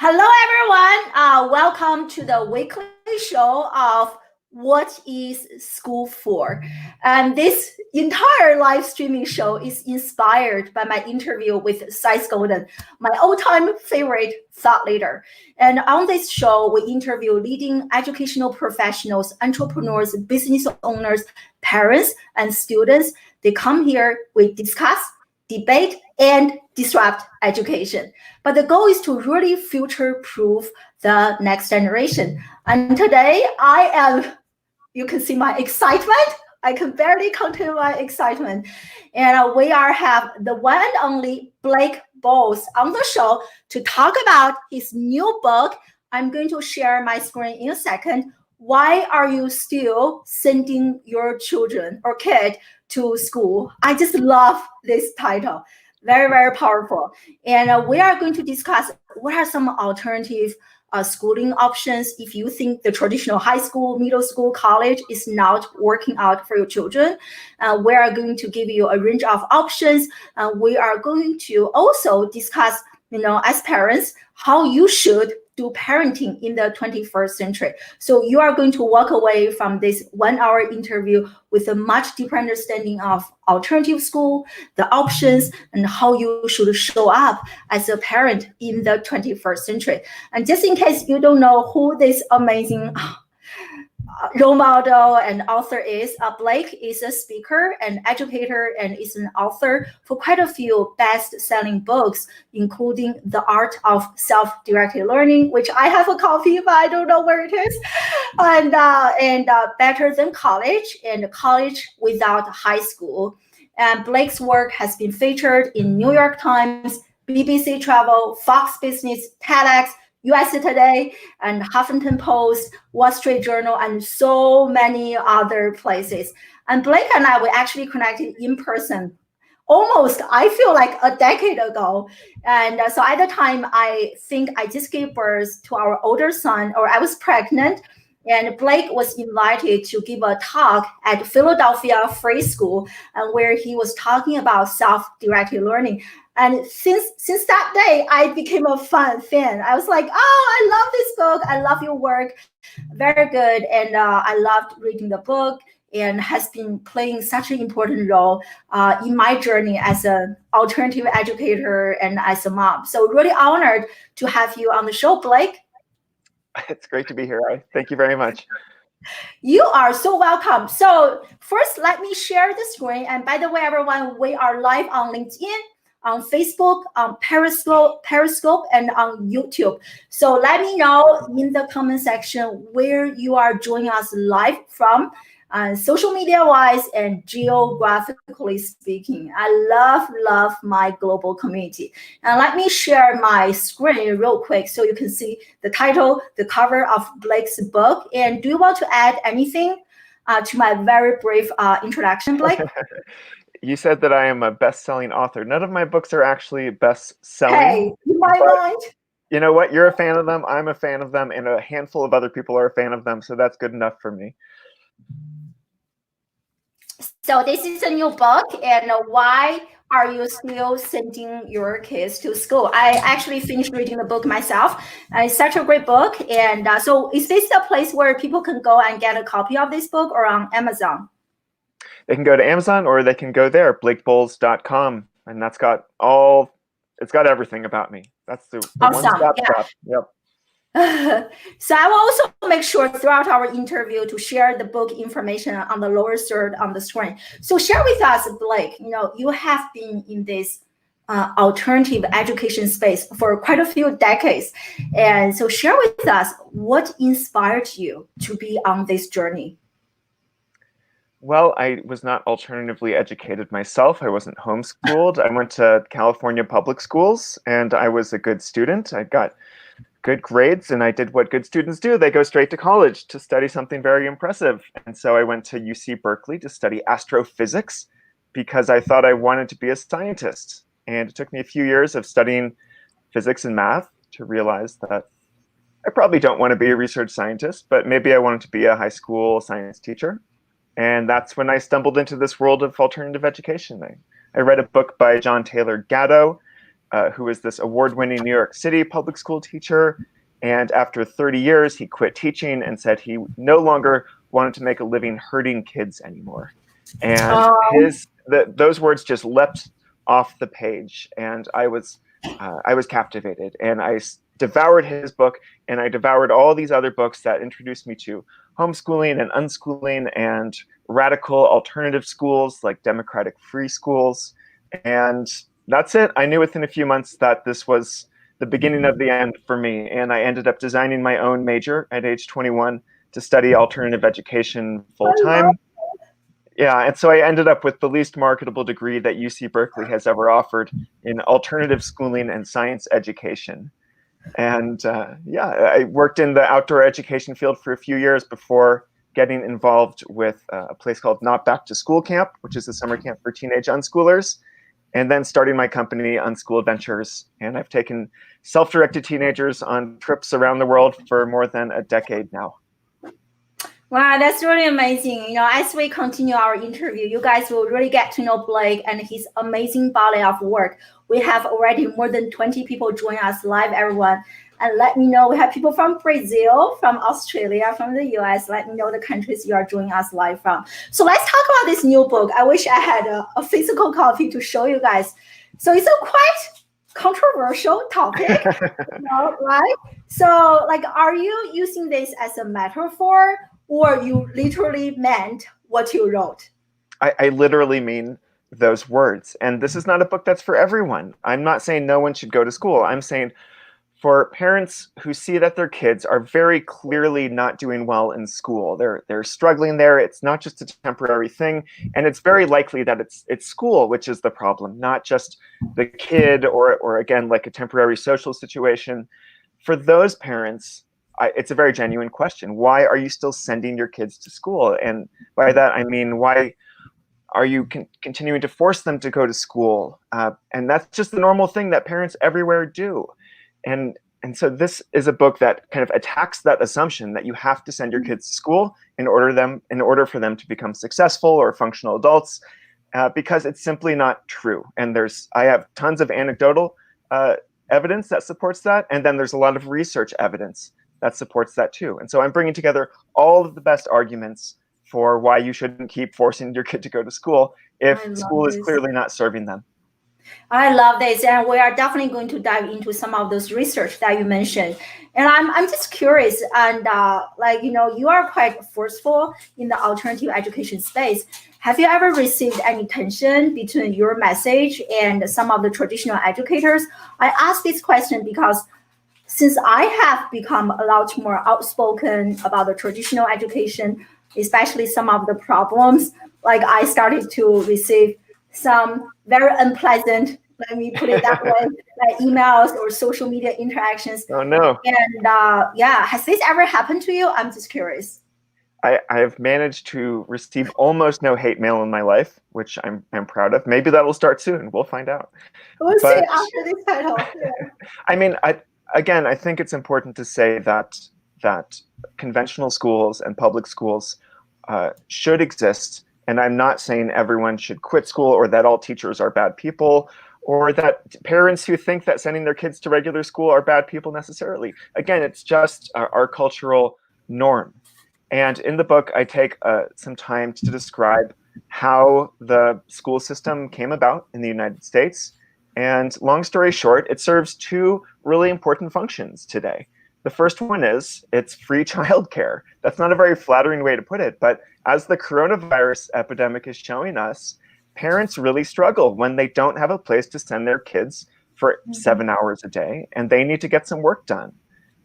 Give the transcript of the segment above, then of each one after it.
Hello, everyone. Welcome to the weekly show of What is School For? And this entire live streaming show is inspired by my interview with Seth Godin, my all-time favorite thought leader. And on this show, we interview leading educational professionals, entrepreneurs, business owners, parents, and students. They come here, we discuss, debate, and disrupt education. But the goal is to really future-proof the next generation. And today you can see my excitement. I can barely contain my excitement. And we have the one and only Blake Boles on the show to talk about his new book. I'm going to share my screen in a second. Why are you still sending your children or kid to school? I just love this title. Very, very powerful. And we are going to discuss what are some alternative schooling options if you think the traditional high school, middle school, college is not working out for your children. We are going to give you a range of options. We are going to also discuss, as parents, how you should do parenting in the 21st century. So you are going to walk away from this 1 hour interview with a much deeper understanding of alternative school, the options, and how you should show up as a parent in the 21st century. And just in case you don't know who this amazing role model and author is, Blake is a speaker and educator and is an author for quite a few best-selling books, including The Art of Self-Directed Learning, which I have a copy, but I don't know where it is, and Better Than College and College Without High School. And Blake's work has been featured in New York Times, BBC Travel, Fox Business, TEDx, USA Today, and Huffington Post, Wall Street Journal, and so many other places. And Blake and I were actually connected in person almost, I feel like a decade ago. And so at the time, I think I just gave birth to our older son, or I was pregnant. And Blake was invited to give a talk at Philadelphia Free School, where he was talking about self-directed learning. And since that day, I became a fan. I was like, oh, I love this book. I love your work. Very good. And I loved reading the book and has been playing such an important role in my journey as an alternative educator and as a mom. So really honored to have you on the show, Blake. It's great to be here. Thank you very much. You are so welcome. So first, let me share the screen. And by the way, everyone, we are live on LinkedIn, on Facebook, on Periscope, and on YouTube. So let me know in the comment section where you are joining us live from, social media-wise and geographically speaking. I love my global community. And let me share my screen real quick so you can see the title, the cover of Blake's book. And do you want to add anything to my very brief introduction, Blake? You said that I am a best-selling author. None of my books are actually best-selling. Hey, in my mind. You know what? You're a fan of them. I'm a fan of them. And a handful of other people are a fan of them. So that's good enough for me. So this is a new book. And why are you still sending your kids to school? I actually finished reading the book myself. It's such a great book. And so is this a place where people can go and get a copy of this book, or on Amazon? They can go to Amazon, or they can go there, blakeboles.com, and it's got everything about me. That's the awesome. One-stop shop. Yep. So I will also make sure throughout our interview to share the book information on the lower third on the screen. So share with us, Blake, you have been in this alternative education space for quite a few decades. And so share with us what inspired you to be on this journey. Well, I was not alternatively educated myself. I wasn't homeschooled. I went to California public schools, and I was a good student. I got good grades, and I did what good students do. They go straight to college to study something very impressive. And so I went to UC Berkeley to study astrophysics because I thought I wanted to be a scientist. And it took me a few years of studying physics and math to realize that I probably don't want to be a research scientist, but maybe I wanted to be a high school science teacher. And that's when I stumbled into this world of alternative education. I read a book by John Taylor Gatto who was this award-winning New York City public school teacher. And after 30 years, he quit teaching and said he no longer wanted to make a living hurting kids anymore. And those words just leapt off the page, and I was captivated, and I devoured his book, and I devoured all these other books that introduced me to homeschooling and unschooling and radical alternative schools like democratic free schools. And that's it. I knew within a few months that this was the beginning of the end for me, and I ended up designing my own major at age 21 to study alternative education full time. Yeah, and so I ended up with the least marketable degree that UC Berkeley has ever offered in alternative schooling and science education. And I worked in the outdoor education field for a few years before getting involved with a place called Not Back to School Camp, which is a summer camp for teenage unschoolers, and then starting my company, Unschool Adventures. And I've taken self-directed teenagers on trips around the world for more than a decade now. Wow, that's really amazing. As we continue our interview, you guys will really get to know Blake and his amazing body of work. We have already more than 20 people join us live, everyone. And let me know, we have people from Brazil, from Australia, from the US. Let me know the countries you are joining us live from. So let's talk about this new book. I wish I had a physical copy to show you guys. So it's a quite controversial topic, right? So are you using this as a metaphor, or you literally meant what you wrote? I literally mean those words. And this is not a book that's for everyone. I'm not saying no one should go to school. I'm saying for parents who see that their kids are very clearly not doing well in school, they're struggling there. It's not just a temporary thing, and it's very likely that it's school which is the problem, not just the kid or again like a temporary social situation. For those parents, it's a very genuine question. Why are you still sending your kids to school? And by that, I mean, why are you continuing to force them to go to school? And that's just the normal thing that parents everywhere do. And so this is a book that kind of attacks that assumption that you have to send your kids to school in order for them to become successful or functional adults, because it's simply not true. And I have tons of anecdotal evidence that supports that, and then there's a lot of research evidence that supports that too. And so I'm bringing together all of the best arguments for why you shouldn't keep forcing your kid to go to school if school is clearly not serving them. I love this, and we are definitely going to dive into some of those research that you mentioned. And I'm just curious, and you are quite forceful in the alternative education space. Have you ever received any tension between your message and some of the traditional educators? I ask this question because since I have become a lot more outspoken about the traditional education, especially some of the problems, I started to receive some very unpleasant, let me put it that way, emails or social media interactions. Oh no. And has this ever happened to you? I'm just curious. I've managed to receive almost no hate mail in my life, which I'm proud of. Maybe that will start soon. We'll find out. We'll see after this title. Yeah. I mean, I think it's important to say that conventional schools and public schools should exist. And I'm not saying everyone should quit school or that all teachers are bad people or that parents who think that sending their kids to regular school are bad people necessarily. Again, it's just our cultural norm. And in the book, I take some time to describe how the school system came about in the United States. And long story short, it serves two really important functions today. The first one is it's free childcare. That's not a very flattering way to put it, but as the coronavirus epidemic is showing us, parents really struggle when they don't have a place to send their kids for 7 hours a day, and they need to get some work done.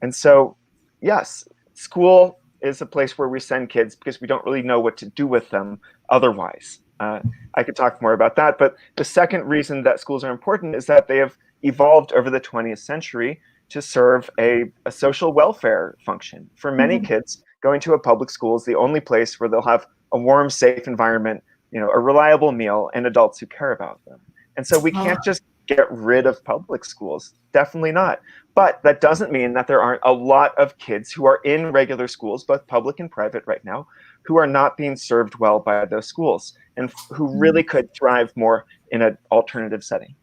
And so, yes, school is a place where we send kids because we don't really know what to do with them otherwise. I could talk more about that, but the second reason that schools are important is that they have evolved over the 20th century to serve a social welfare function. For many kids, going to a public school is the only place where they'll have a warm, safe environment, a reliable meal, and adults who care about them. And so we can't just get rid of public schools. Definitely not. But that doesn't mean that there aren't a lot of kids who are in regular schools, both public and private right now, who are not being served well by those schools and who really could thrive more in an alternative setting.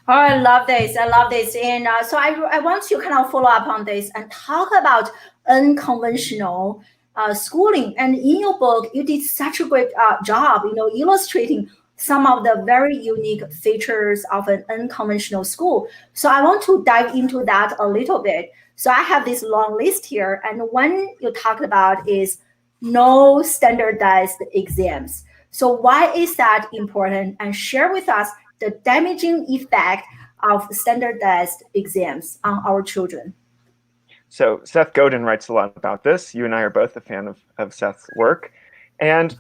Oh, I love this. I love this. And so I want to kind of follow up on this and talk about unconventional schooling. And in your book, you did such a great job, illustrating some of the very unique features of an unconventional school. So I want to dive into that a little bit. So I have this long list here. And one you talked about is no standardized exams. So why is that important? And share with us the damaging effect of standardized exams on our children. So Seth Godin writes a lot about this. You and I are both a fan of Seth's work. And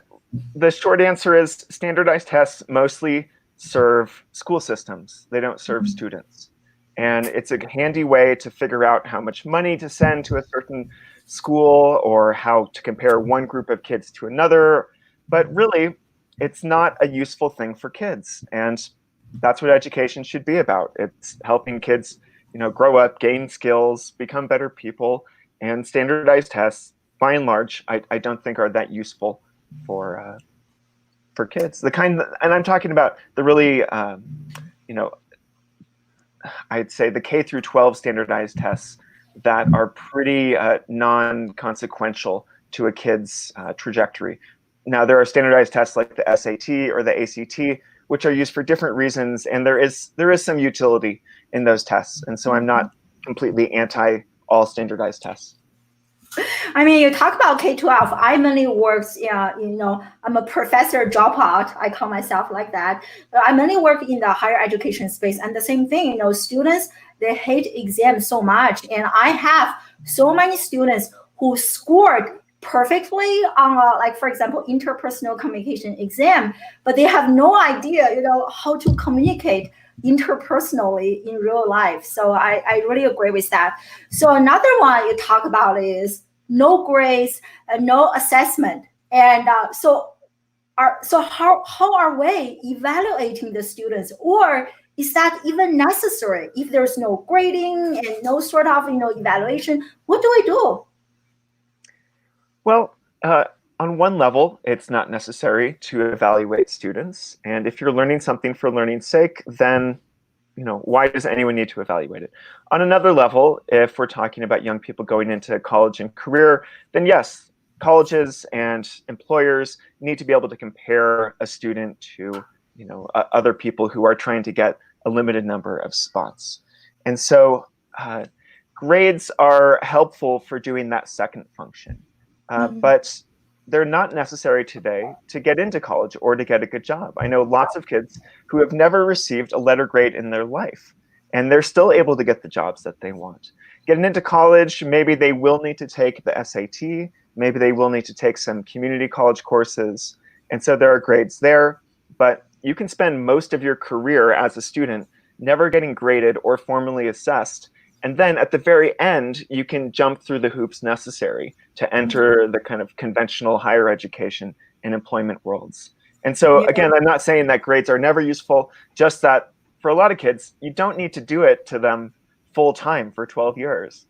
the short answer is standardized tests mostly serve school systems. They don't serve students. And it's a handy way to figure out how much money to send to a certain school or how to compare one group of kids to another. But really, it's not a useful thing for kids. And that's what education should be about. It's helping kids, grow up, gain skills, become better people. And standardized tests, by and large, I don't think are that useful for kids. The kind, and I'm talking about the really, I'd say the K through 12 standardized tests that are pretty non-consequential to a kid's trajectory. Now, there are standardized tests like the SAT or the ACT, which are used for different reasons, and there is some utility in those tests. And so I'm not completely anti all standardized tests. I mean, you talk about K-12. I mainly works, I'm a professor dropout. I call myself like that. But I mainly work in the higher education space. And the same thing, students, they hate exams so much. And I have so many students who scored perfectly on, like, for example, interpersonal communication exam, but they have no idea, how to communicate interpersonally in real life. So I really agree with that. So another one you talk about is no grades and no assessment. And how are we evaluating the students, or is that even necessary? If there's no grading and no sort of evaluation, what do we do? Well, on one level, it's not necessary to evaluate students. And if you're learning something for learning's sake, then why does anyone need to evaluate it? On another level, if we're talking about young people going into college and career, then yes, colleges and employers need to be able to compare a student to other people who are trying to get a limited number of spots. And so grades are helpful for doing that second function. But they're not necessary today to get into college or to get a good job. I know lots of kids who have never received a letter grade in their life, and they're still able to get the jobs that they want. Getting into college, maybe they will need to take the SAT, maybe they will need to take some community college courses, and so there are grades there, but you can spend most of your career as a student never getting graded or formally assessed. And then at the very end, you can jump through the hoops necessary to enter the kind of conventional higher education and employment worlds. And so, again, I'm not saying that grades are never useful, just that for a lot of kids, you don't need to do it to them full time for 12 years.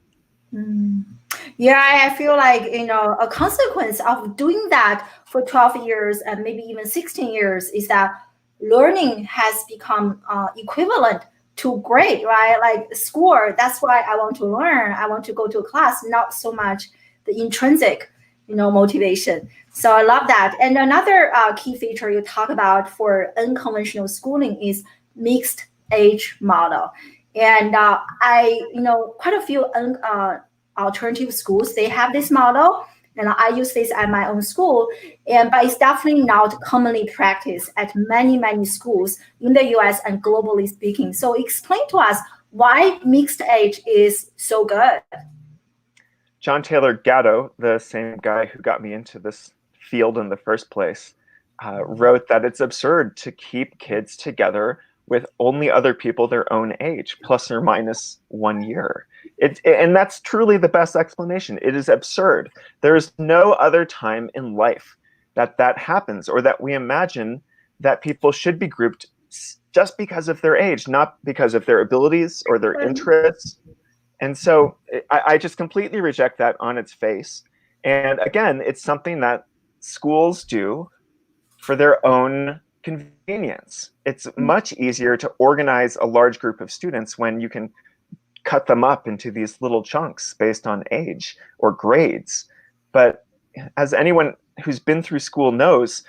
Yeah, I feel like, a consequence of doing that for 12 years and maybe even 16 years is that learning has become equivalent to grade, right? Like score, that's why I want to learn. I want to go to a class, not so much the intrinsic, motivation. So I love that. And another key feature you talk about for unconventional schooling is mixed age model. And quite a few alternative schools, they have this model. And I use this at my own school, but it's definitely not commonly practiced at many, many schools in the US and globally speaking. So explain to us why mixed age is so good. John Taylor Gatto, the same guy who got me into this field in the first place, wrote that it's absurd to keep kids together with only other people their own age, plus or minus 1 year. And that's truly the best explanation. It is absurd. There is no other time in life that happens, or that we imagine that people should be grouped just because of their age, not because of their abilities or their interests. And so I just completely reject that on its face. And again, it's something that schools do for their own convenience. It's much easier to organize a large group of students when you can cut them up into these little chunks based on age or grades. But as anyone who's been through school knows,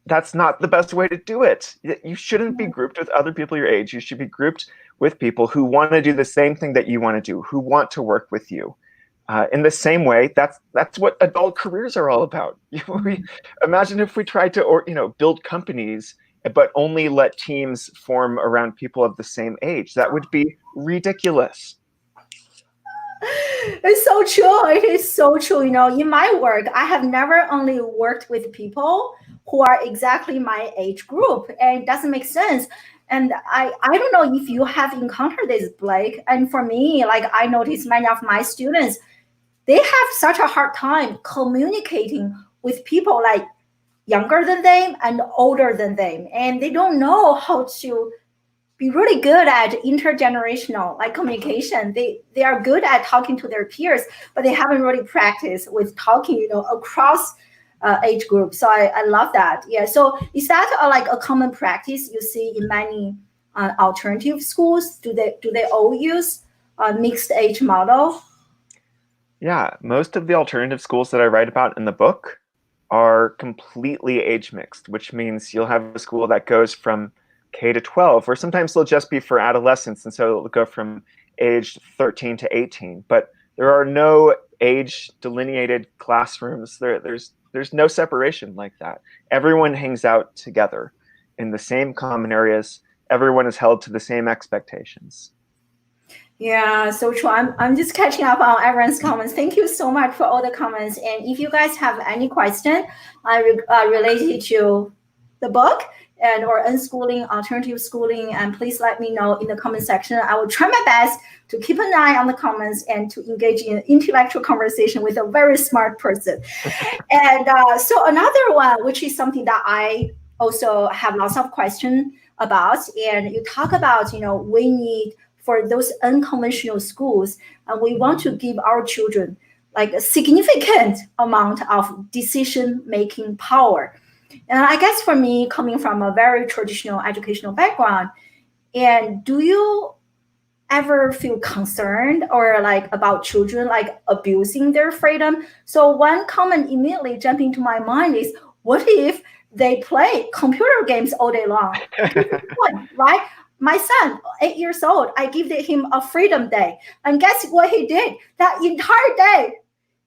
that's not the best way to do it. You shouldn't be grouped with other people your age. You should be grouped with people who want to do the same thing that you want to do, who want to work with you. In the same way, that's what adult careers are all about. Imagine if we tried to, build companies, but only let teams form around people of the same age. That would be ridiculous. It's so true. It is so true. In my work, I have never only worked with people who are exactly my age group, and it doesn't make sense. And I don't know if you have encountered this, Blake. And for me, like I notice many of my students, they have such a hard time communicating with people like younger than them and older than them. And they don't know how to be really good at intergenerational like communication. They are good at talking to their peers, but they haven't really practiced with talking, across age groups. So I love that. Yeah. So is that like a common practice you see in many alternative schools? Do they all use a mixed age model? Yeah, most of the alternative schools that I write about in the book are completely age mixed, which means you'll have a school that goes from K to 12, or sometimes they'll just be for adolescents, and so it'll go from age 13 to 18. But there are no age delineated classrooms. There's no separation like that. Everyone hangs out together in the same common areas. Everyone is held to the same expectations. Yeah, so true. I'm just catching up on everyone's comments. Thank you so much for all the comments. And if you guys have any question related to the book and or unschooling, alternative schooling, and please let me know in the comment section. I will try my best to keep an eye on the comments and to engage in intellectual conversation with a very smart person. And so another one, which is something that I also have lots of questions about, and you talk about, we need for those unconventional schools, and we want to give our children like a significant amount of decision-making power. And I guess for me, coming from a very traditional educational background, and do you ever feel concerned or like about children like abusing their freedom? So one comment immediately jumping into my mind is, what if they play computer games all day long? Right? My son, 8 years old, I gave him a freedom day. And guess what he did? That entire day,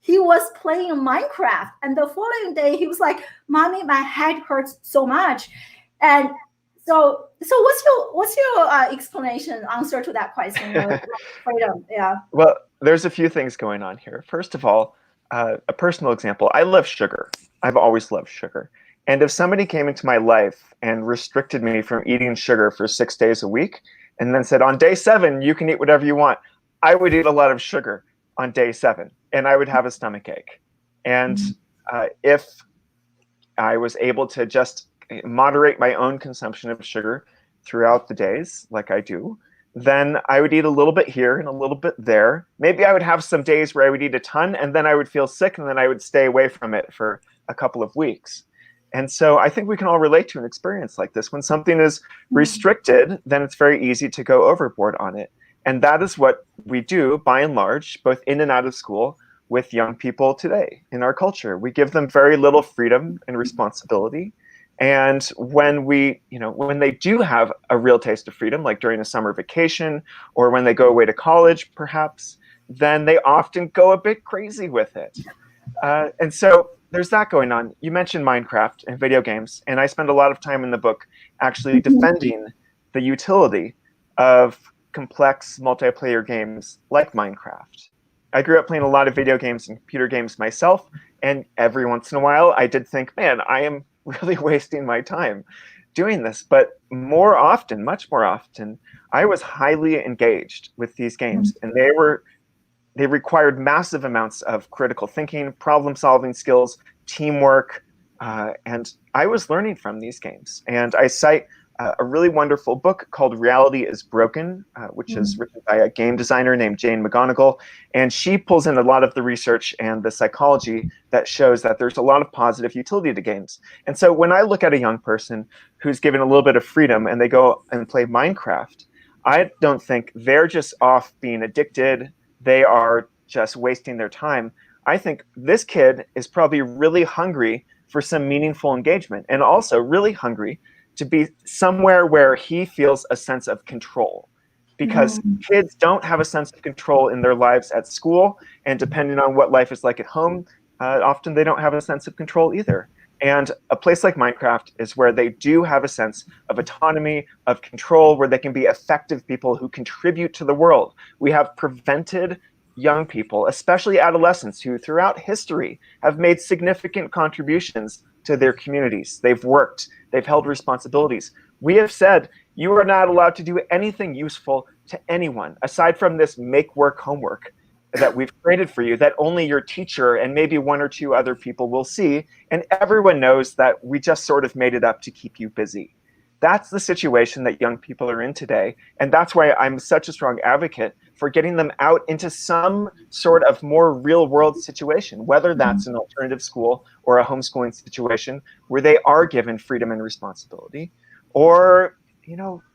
he was playing Minecraft. And the following day, he was like, Mommy, my head hurts so much. And so what's your answer to that question? Freedom, yeah. Well, there's a few things going on here. First of all, a personal example. I love sugar. I've always loved sugar. And if somebody came into my life and restricted me from eating sugar for 6 days a week, and then said, on day 7, you can eat whatever you want, I would eat a lot of sugar on day 7, and I would have a stomach ache. And if I was able to just moderate my own consumption of sugar throughout the days, like I do, then I would eat a little bit here and a little bit there. Maybe I would have some days where I would eat a ton, and then I would feel sick, and then I would stay away from it for a couple of weeks. And so I think we can all relate to an experience like this. When something is restricted, then it's very easy to go overboard on it. And that is what we do, by and large, both in and out of school, with young people today in our culture. We give them very little freedom and responsibility. And when when they do have a real taste of freedom, like during a summer vacation or when they go away to college, perhaps, then they often go a bit crazy with it. And so there's that going on. You mentioned Minecraft and video games, and I spend a lot of time in the book actually defending the utility of complex multiplayer games like Minecraft. I grew up playing a lot of video games and computer games myself, and every once in a while I did think, man, I am really wasting my time doing this. But more often, much more often, I was highly engaged with these games, and they required massive amounts of critical thinking, problem-solving skills, teamwork, and I was learning from these games. And I cite a really wonderful book called Reality is Broken, which is written by a game designer named Jane McGonigal. And she pulls in a lot of the research and the psychology that shows that there's a lot of positive utility to games. And so when I look at a young person who's given a little bit of freedom and they go and play Minecraft, I don't think they're just off being addicted. They are just wasting their time. I think this kid is probably really hungry for some meaningful engagement and also really hungry to be somewhere where he feels a sense of control. Because kids don't have a sense of control in their lives at school, and depending on what life is like at home, often they don't have a sense of control either. And a place like Minecraft is where they do have a sense of autonomy, of control, where they can be effective people who contribute to the world. We have prevented young people, especially adolescents, who throughout history have made significant contributions to their communities. They've worked, they've held responsibilities. We have said, you are not allowed to do anything useful to anyone aside from this make work homework that we've created for you that only your teacher and maybe one or two other people will see. And everyone knows that we just sort of made it up to keep you busy. That's the situation that young people are in today. And that's why I'm such a strong advocate for getting them out into some sort of more real world situation, whether that's an alternative school or a homeschooling situation where they are given freedom and responsibility, or,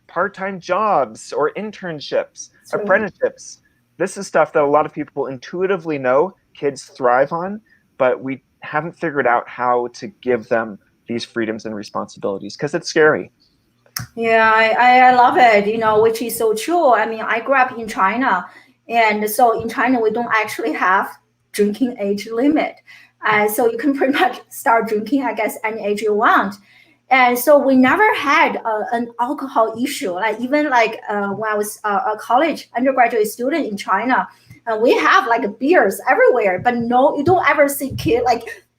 part-time jobs or internships, apprenticeships. This is stuff that a lot of people intuitively know kids thrive on, but we haven't figured out how to give them these freedoms and responsibilities because it's scary. Yeah, I love it, which is so true. I mean, I grew up in China. And so in China, we don't actually have drinking age limit. So you can pretty much start drinking, I guess, any age you want. And so we never had an alcohol issue. Like even like when I was a college undergraduate student in China, we have like beers everywhere, but no, you don't ever see kid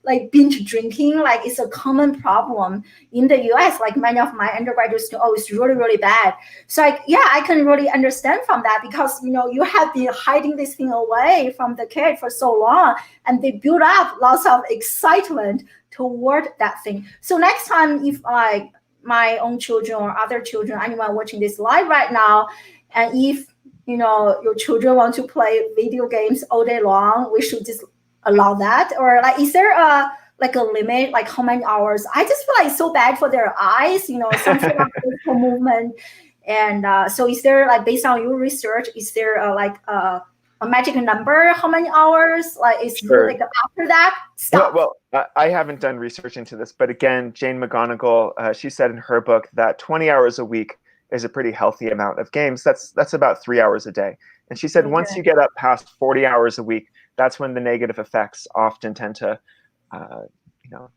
like binge drinking. Like it's a common problem in the US. Like many of my undergraduate students, oh, it's really, really bad. So I can really understand from that because, you have been hiding this thing away from the kid for so long and they build up lots of excitement toward that thing. So next time, if like my own children or other children, anyone watching this live right now, and if your children want to play video games all day long, we should just allow that. Or like, is there a limit, like how many hours? I just feel like it's so bad for their eyes, some sort of physical movement. And so is there, like, based on your research, is there a magic number? How many hours? Like, is Sure. like after that, stop? Well, I haven't done research into this, but again, Jane McGonigal, she said in her book that 20 hours a week is a pretty healthy amount of games. That's about 3 hours a day. And she said once you get up past 40 hours a week, that's when the negative effects often tend to,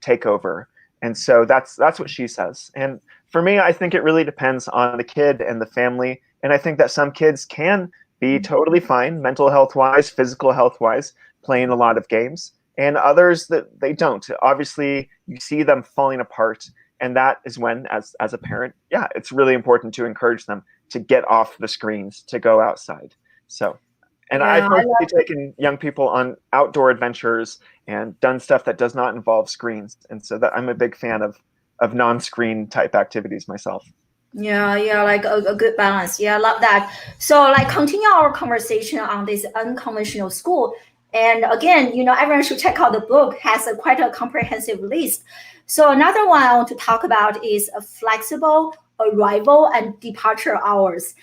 take over. And so that's what she says. And for me, I think it really depends on the kid and the family. And I think that some kids can be totally fine, mental health wise, physical health wise, playing a lot of games, and others that they don't. Obviously, you see them falling apart. And that is when, as a parent, it's really important to encourage them to get off the screens, to go outside. So, and I've mostly taken young people on outdoor adventures and done stuff that does not involve screens. And so that I'm a big fan of non-screen type activities myself. Yeah, like a good balance. Yeah, I love that. So like continue our conversation on this unconventional school. And again, everyone should check out the book, has quite a comprehensive list. So another one I want to talk about is a flexible arrival and departure hours.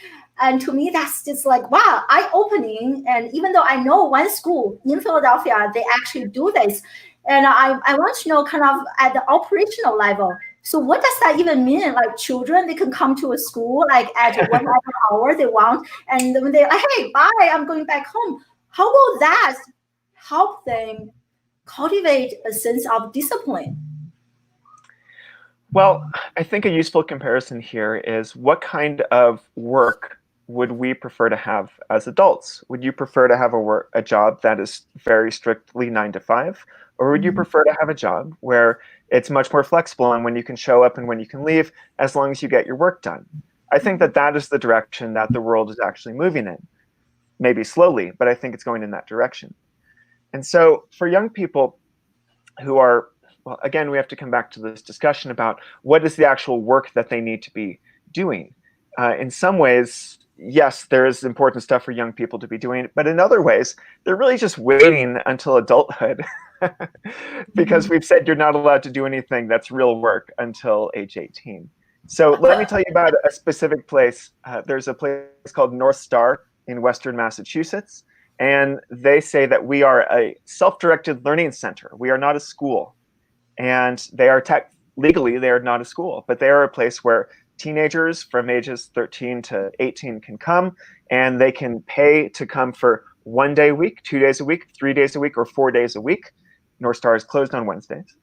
And to me, that's just like, wow, eye-opening. And even though I know one school in Philadelphia, they actually do this. And I want to know kind of at the operational level. So what does that even mean? Like children, they can come to a school like at whatever hour they want. And when they're like, hey, bye, I'm going back home. How will that help them cultivate a sense of discipline? Well, I think a useful comparison here is what kind of work would we prefer to have as adults? Would you prefer to have a job that is very strictly 9 to 5? Or would you prefer to have a job where it's much more flexible and when you can show up and when you can leave, as long as you get your work done? I think that is the direction that the world is actually moving in. Maybe slowly, but I think it's going in that direction. And so for young people who are, well, again, we have to come back to this discussion about what is the actual work that they need to be doing? In some ways, yes, there is important stuff for young people to be doing, but in other ways, they're really just waiting until adulthood because we've said you're not allowed to do anything that's real work until age 18. So let me tell you about a specific place. There's a place called North Star in Western Massachusetts, and they say that we are a self-directed learning center. We are not a school, and they are legally they are not a school, but they are a place where teenagers from ages 13 to 18 can come, and they can pay to come for 1 day a week, 2 days a week, 3 days a week, or 4 days a week. North Star is closed on Wednesdays,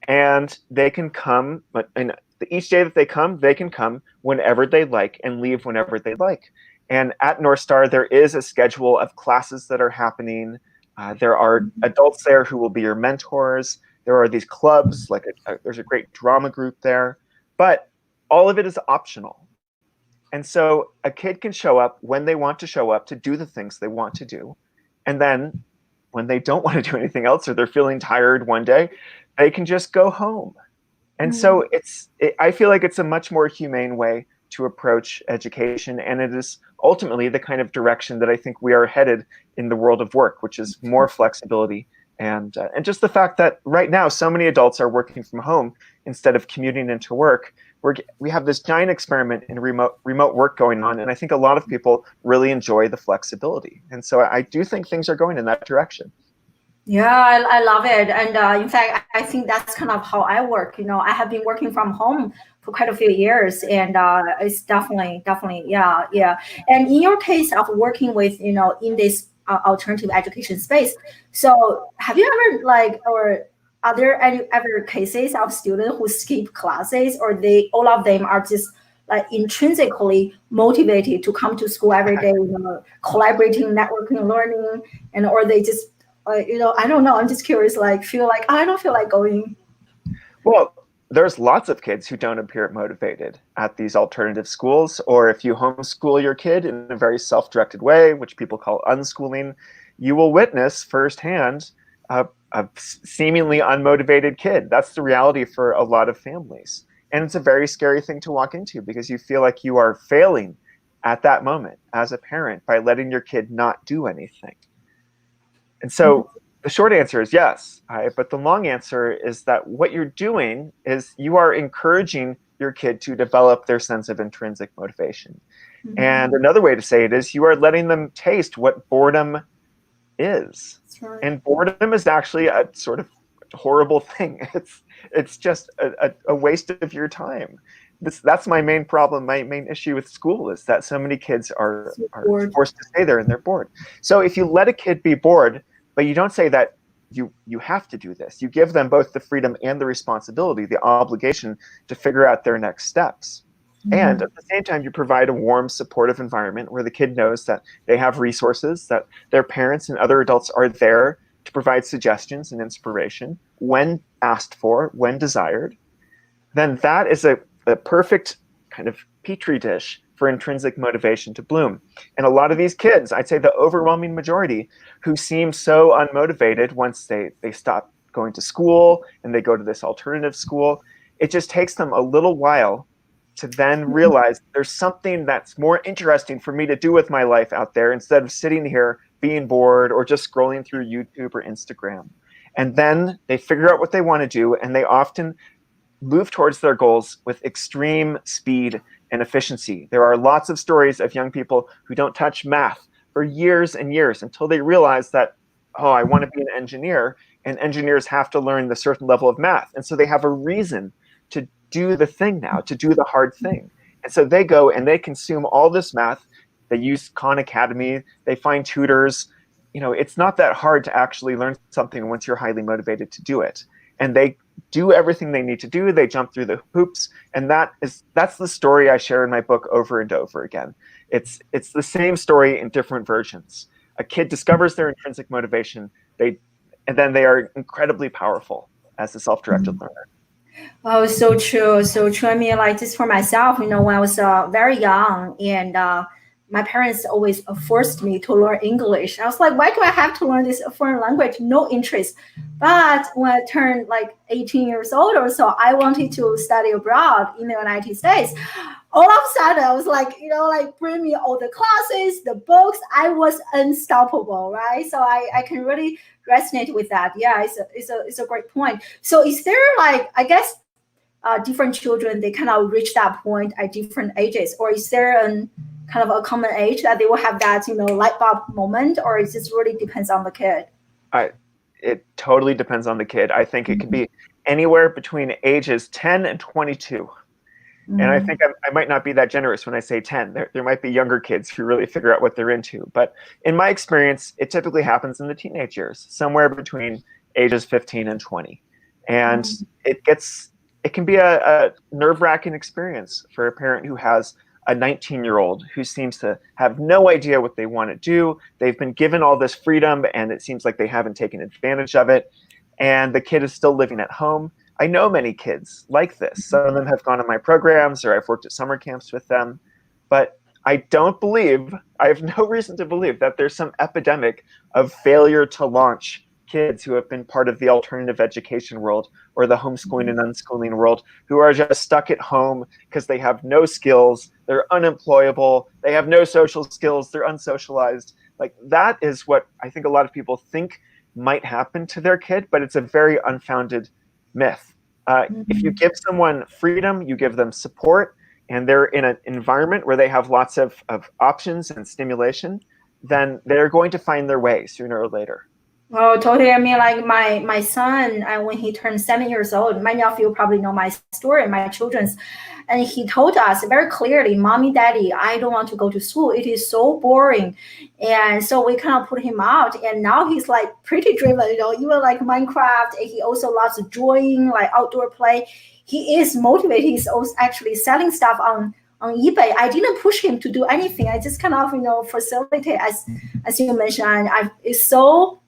and they can come, but each day that they can come whenever they like and leave whenever they like. And at North Star, there is a schedule of classes that are happening. There are adults there who will be your mentors. There are these clubs, like there's a great drama group there, but all of it is optional. And so a kid can show up when they want to show up to do the things they want to do. And then when they don't want to do anything else, or they're feeling tired one day, they can just go home. And so I feel like it's a much more humane way to approach education, and it is ultimately the kind of direction that I think we are headed in the world of work, which is more flexibility and just the fact that right now so many adults are working from home instead of commuting into work. We have this giant experiment in remote work going on, and I think a lot of people really enjoy the flexibility. And so I do think things are going in that direction. Yeah, I love it. And in fact, I think that's kind of how I work. I have been working from home for quite a few years, and it's definitely, yeah, yeah. And in your case of working with, in this alternative education space, so have you ever or are there any ever cases of students who skip classes, or all of them are just like intrinsically motivated to come to school every day, collaborating, networking, learning, or they just I don't know. I'm just curious, feel like I don't feel like going. Well, there's lots of kids who don't appear motivated at these alternative schools, or if you homeschool your kid in a very self-directed way, which people call unschooling, you will witness firsthand a seemingly unmotivated kid. That's the reality for a lot of families. And it's a very scary thing to walk into because you feel like you are failing at that moment as a parent by letting your kid not do anything. And so the short answer is yes, but the long answer is that what you're doing is you are encouraging your kid to develop their sense of intrinsic motivation. And another way to say it is you are letting them taste what boredom is. Right. And boredom is actually a sort of horrible thing. It's just a waste of your time. That's my main problem. My main issue with school is that so many kids are forced to stay there and they're bored. So if you let a kid be bored, but you don't say that you have to do this, you give them both the freedom and the responsibility, the obligation to figure out their next steps. And at the same time, you provide a warm, supportive environment where the kid knows that they have resources, that their parents and other adults are there to provide suggestions and inspiration when asked for, when desired. Then that is a perfect kind of petri dish for intrinsic motivation to bloom. And a lot of these kids, I'd say the overwhelming majority, who seem so unmotivated once they stop going to school and they go to this alternative school, it just takes them a little while to then realize there's something that's more interesting for me to do with my life out there instead of sitting here being bored or just scrolling through YouTube or Instagram. And then they figure out what they want to do, and they often move towards their goals with extreme speed and efficiency. There are lots of stories of young people who don't touch math for years and years until they realize that, oh, I want to be an engineer, and engineers have to learn the certain level of math. And so they have a reason to do the thing now, to do the hard thing. And so they go and they consume all this math. They use Khan Academy. They find tutors. It's not that hard to actually learn something once you're highly motivated to do it. And they do everything they need to do. They jump through the hoops. And that's the story I share in my book over and over again. It's the same story in different versions. A kid discovers their intrinsic motivation, and then they are incredibly powerful as a self-directed learner. Oh, so true, so true. I mean, just for myself, when I was very young, and my parents always forced me to learn English. I was like, why do I have to learn this foreign language? No interest. But when I turned like 18 years old or so, I wanted to study abroad in the United States. All of a sudden, I was like, like bring me all the classes, the books. I was unstoppable, right? So I can really resonate with that. Yeah, it's a great point. So is there like, I guess, different children, they kind of reach that point at different ages, or is there an kind of a common age that they will have that, light bulb moment, or it just really depends on the kid? It totally depends on the kid. I think it could be anywhere between ages 10 and 22. And I think I might not be that generous when I say 10. There might be younger kids who really figure out what they're into. But in my experience, it typically happens in the teenage years, somewhere between ages 15 and 20. And it can be a nerve-wracking experience for a parent who has a 19-year-old who seems to have no idea what they want to do. They've been given all this freedom, and it seems like they haven't taken advantage of it. And the kid is still living at home. I know many kids like this. Some of them have gone to my programs, or I've worked at summer camps with them. But I have no reason to believe that there's some epidemic of failure to launch kids who have been part of the alternative education world or the homeschooling and unschooling world, who are just stuck at home because they have no skills, they're unemployable, they have no social skills, they're unsocialized. Like, that is what I think a lot of people think might happen to their kid, but it's a very unfounded myth. If you give someone freedom, you give them support, and they're in an environment where they have lots of options and stimulation, then they're going to find their way sooner or later. Oh, totally. I mean, like my son, when he turned 7 years old, many of you probably know my story, my children's, and he told us very clearly, Mommy, Daddy, I don't want to go to school. It is so boring. And so we kind of put him out, and now he's like pretty driven, even like Minecraft. He also loves drawing, like outdoor play. He is motivated. He's also actually selling stuff on eBay. I didn't push him to do anything. I just kind of, facilitate, as you mentioned. It's so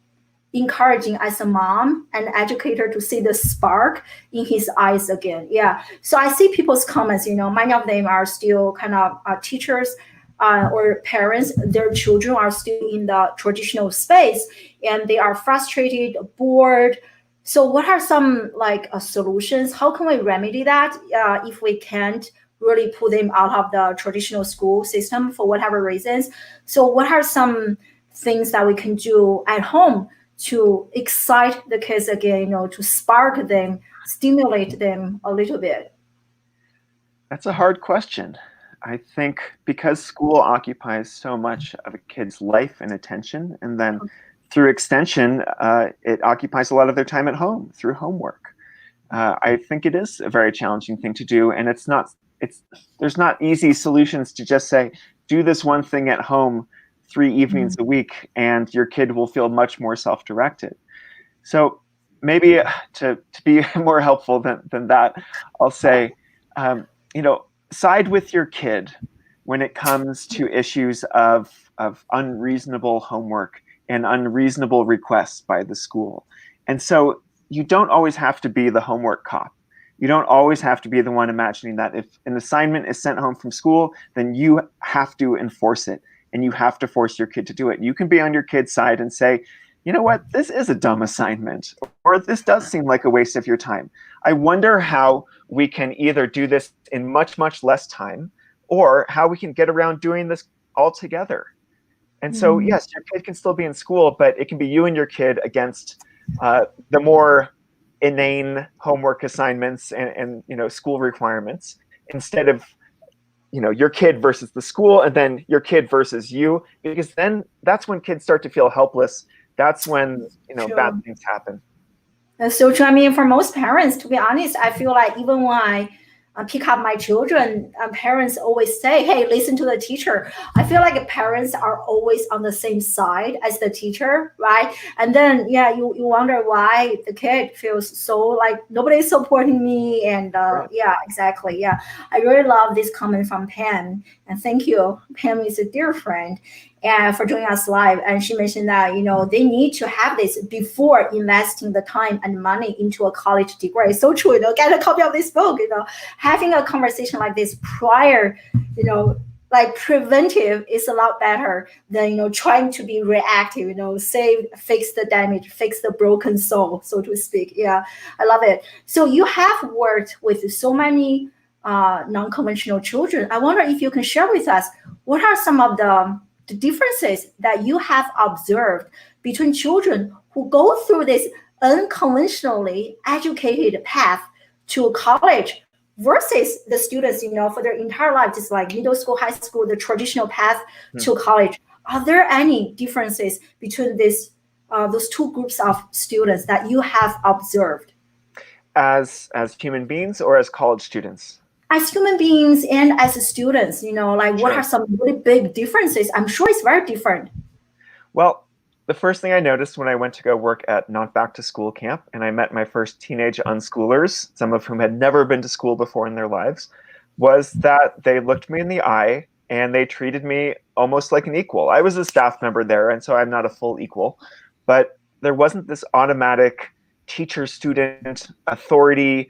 encouraging as a mom and educator to see the spark in his eyes again. Yeah. So I see people's comments, many of them are still kind of teachers or parents. Their children are still in the traditional space and they are frustrated, bored. So what are some solutions? How can we remedy that if we can't really pull them out of the traditional school system for whatever reasons? So what are some things that we can do at home to excite the kids again, to spark them, stimulate them a little bit? That's a hard question. I think because school occupies so much of a kid's life and attention, and then through extension, it occupies a lot of their time at home through homework. I think it is a very challenging thing to do, and there's not easy solutions to just say, do this one thing at home 3 evenings a week, and your kid will feel much more self-directed. So maybe to be more helpful than that, I'll say, side with your kid when it comes to issues of unreasonable homework and unreasonable requests by the school. And so you don't always have to be the homework cop. You don't always have to be the one imagining that if an assignment is sent home from school, then you have to enforce it. And you have to force your kid to do it. You can be on your kid's side and say, you know what, this is a dumb assignment, or this does seem like a waste of your time. I wonder how we can either do this in much, much less time, or how we can get around doing this all together. And so, yes, your kid can still be in school, but it can be you and your kid against the more inane homework assignments and school requirements, instead of your kid versus the school, and then your kid versus you, because then that's when kids start to feel helpless. That's when bad things happen. That's so true. I mean, for most parents, to be honest, I feel like even when I pick up my children, parents always say, hey, listen to the teacher. I feel like parents are always on the same side as the teacher, right? And then, you wonder why the kid feels so like nobody's supporting me. And Right. yeah, exactly. Yeah, I really love this comment from Pam. And thank you. Pam is a dear friend. And for joining us live. And she mentioned that, they need to have this before investing the time and money into a college degree. So true, get a copy of this book, having a conversation like this prior, like preventive is a lot better than trying to be reactive, save, fix the damage, fix the broken soul, so to speak. Yeah, I love it. So you have worked with so many non-conventional children. I wonder if you can share with us what are some of the differences that you have observed between children who go through this unconventionally educated path to college versus the students, for their entire life, just like middle school, high school, the traditional path to college. Are there any differences between those two groups of students that you have observed? As human beings or as college students? As human beings and as students, like what Sure. are some really big differences? I'm sure it's very different. Well, the first thing I noticed when I went to go work at Not Back to School camp and I met my first teenage unschoolers, some of whom had never been to school before in their lives, was that they looked me in the eye and they treated me almost like an equal. I was a staff member there, and so I'm not a full equal, but there wasn't this automatic teacher-student authority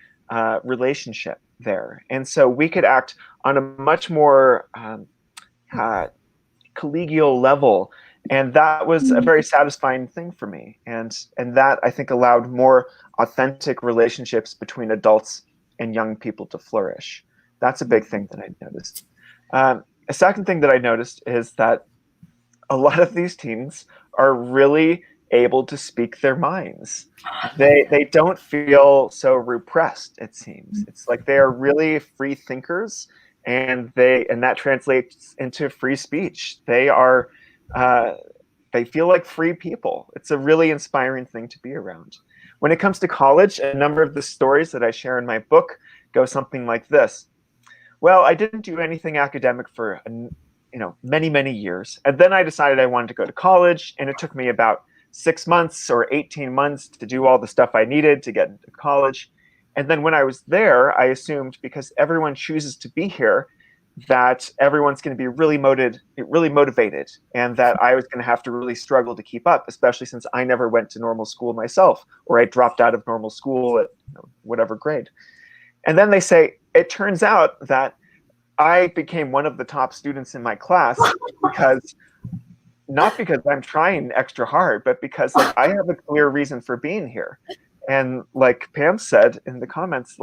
relationship there. And so we could act on a much more collegial level, and that was a very satisfying thing for me, and that I think allowed more authentic relationships between adults and young people to flourish. That's a big thing that I noticed. A second thing that I noticed is that a lot of these teens are really able to speak their minds. They don't feel so repressed, it seems. It's like they are really free thinkers, and that translates into free speech. They feel like free people. It's a really inspiring thing to be around. When it comes to college, a number of the stories that I share in my book go something like this. Well, I didn't do anything academic for many years, and then I decided I wanted to go to college, and it took me about 6 months or 18 months to do all the stuff I needed to get into college. And then when I was there, I assumed because everyone chooses to be here, that everyone's going to be really motivated, and that I was going to have to really struggle to keep up, especially since I never went to normal school myself, or I dropped out of normal school at whatever grade. And then they say, it turns out that I became one of the top students in my class not because I'm trying extra hard, but because I have a clear reason for being here. And like Pam said in the comments,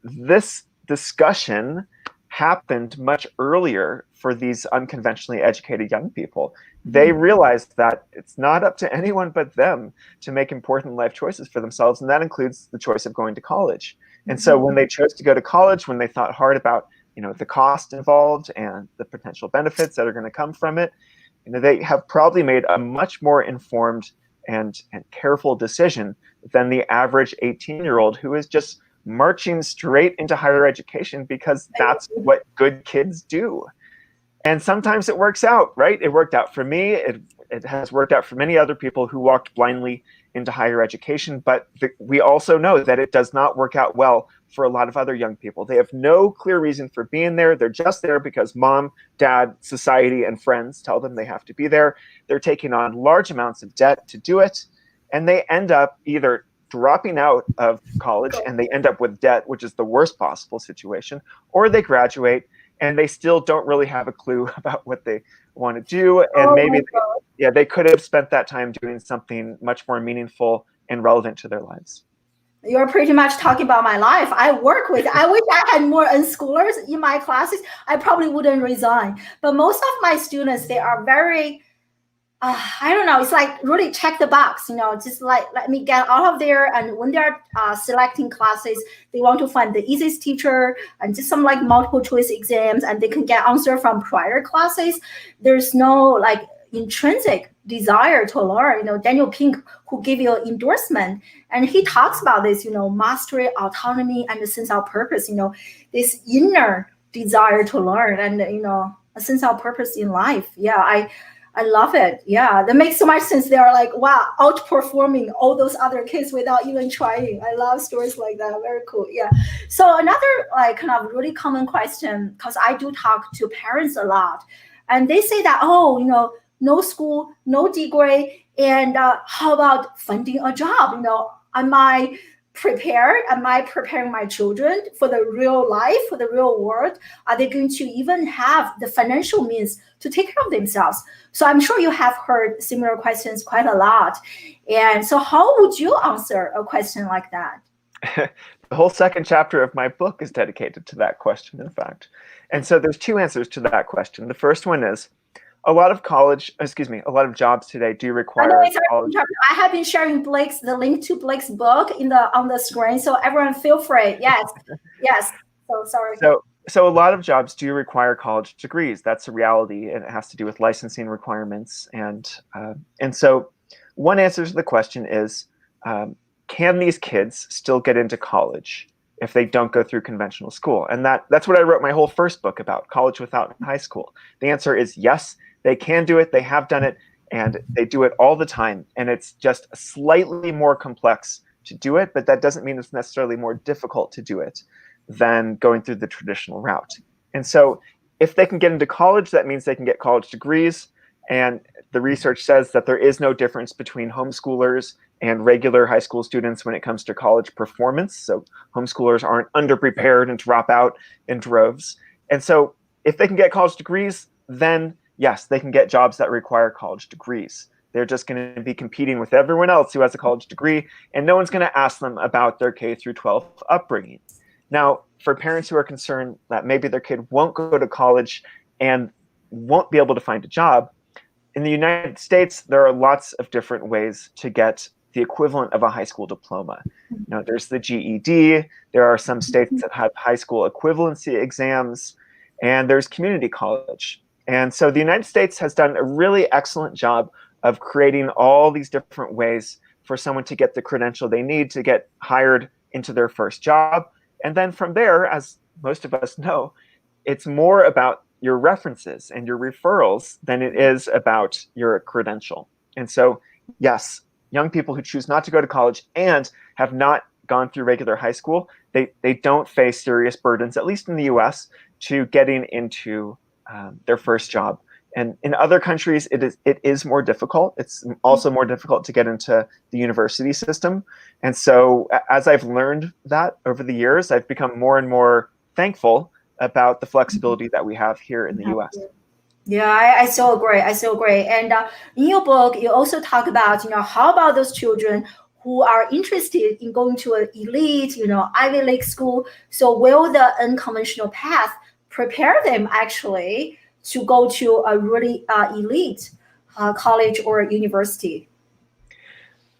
this discussion happened much earlier for these unconventionally educated young people. They realized that it's not up to anyone but them to make important life choices for themselves, and that includes the choice of going to college. And so when they chose to go to college, when they thought hard about the cost involved and the potential benefits that are going to come from it, they have probably made a much more informed and careful decision than the average 18-year-old who is just marching straight into higher education because that's what good kids do. And sometimes it works out, right? It worked out for me. It has worked out for many other people who walked blindly into higher education. But we also know that it does not work out well for a lot of other young people. They have no clear reason for being there. They're just there because mom, dad, society, and friends tell them they have to be there. They're taking on large amounts of debt to do it. And they end up either dropping out of college and they end up with debt, which is the worst possible situation, or they graduate and they still don't really have a clue about what they want to do. And maybe they could have spent that time doing something much more meaningful and relevant to their lives. You're pretty much talking about my life. I wish I had more unschoolers in my classes. I probably wouldn't resign. But most of my students, they are very, I don't know, it's like really check the box, just like let me get out of there. And when they're selecting classes, they want to find the easiest teacher and just some like multiple choice exams, and they can get answer from prior classes. There's no intrinsic desire to learn. Daniel Pink, who gave you an endorsement, and he talks about this, mastery, autonomy, and a sense of purpose, this inner desire to learn and, a sense of purpose in life. Yeah, I love it. Yeah, that makes so much sense. They are wow, outperforming all those other kids without even trying. I love stories like that. Very cool. Yeah. So another kind of really common question, because I do talk to parents a lot, and they say that, no school, no degree, and how about finding a job? Am I prepared? Am I preparing my children for the real life, for the real world? Are they going to even have the financial means to take care of themselves? So I'm sure you have heard similar questions quite a lot. And so how would you answer a question like that? The whole second chapter of my book is dedicated to that question, in fact. And so there's two answers to that question. The first one is a lot of jobs today do require college. I have been sharing the link to Blake's book on the screen, so everyone feel free. Yes, yes. So sorry. So a lot of jobs do require college degrees. That's a reality, and it has to do with licensing requirements. And so one answer to the question is, can these kids still get into college if they don't go through conventional school? And that's what I wrote my whole first book about, college without high school. The answer is yes, they can do it. They have done it, and they do it all the time. And it's just slightly more complex to do it, but that doesn't mean it's necessarily more difficult to do it than going through the traditional route. And so if they can get into college, that means they can get college degrees. And the research says that there is no difference between homeschoolers and regular high school students when it comes to college performance. So homeschoolers aren't underprepared and drop out in droves. And so if they can get college degrees, then yes, they can get jobs that require college degrees. They're just going to be competing with everyone else who has a college degree, and no one's going to ask them about their K through 12 upbringing. Now, for parents who are concerned that maybe their kid won't go to college and won't be able to find a job, in the United States, there are lots of different ways to get the equivalent of a high school diploma. You know, there's the GED, there are some states that have high school equivalency exams, and there's community college. And so the United States has done a really excellent job of creating all these different ways for someone to get the credential they need to get hired into their first job. And then from there, as most of us know, it's more about your references and your referrals than it is about your credential. And so, yes, young people who choose not to go to college and have not gone through regular high school, they don't face serious burdens, at least in the US, to getting into their first job. And in other countries, it is more difficult. It's also more difficult to get into the university system. And so as I've learned that over the years, I've become more and more thankful about the flexibility that we have here in the US. Yeah, I so agree. I so agree. And in your book, you also talk about, how about those children who are interested in going to an elite, Ivy League school? So will the unconventional path prepare them actually to go to a really elite college or university?